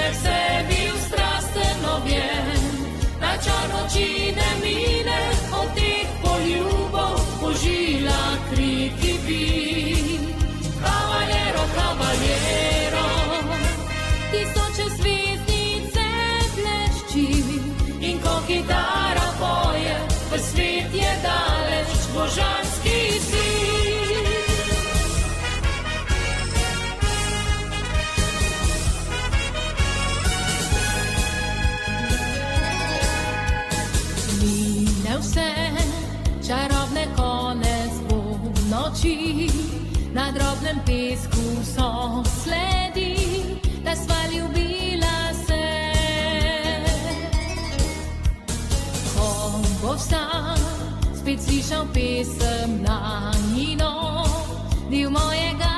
v sebi v strasten objem, na čar noči ne mine, od teh poljubov požila kriki bi. Cavaliero, cavaliero, tisoče zvezdnice blešči, in ko kitara poje, v svet je daleč božanski si. Vse čarobne konec bo noči, na drobnem pesku so sledi, da sva ljubila se. Ko bo vstal, spet slišal pesem na njino, del mojega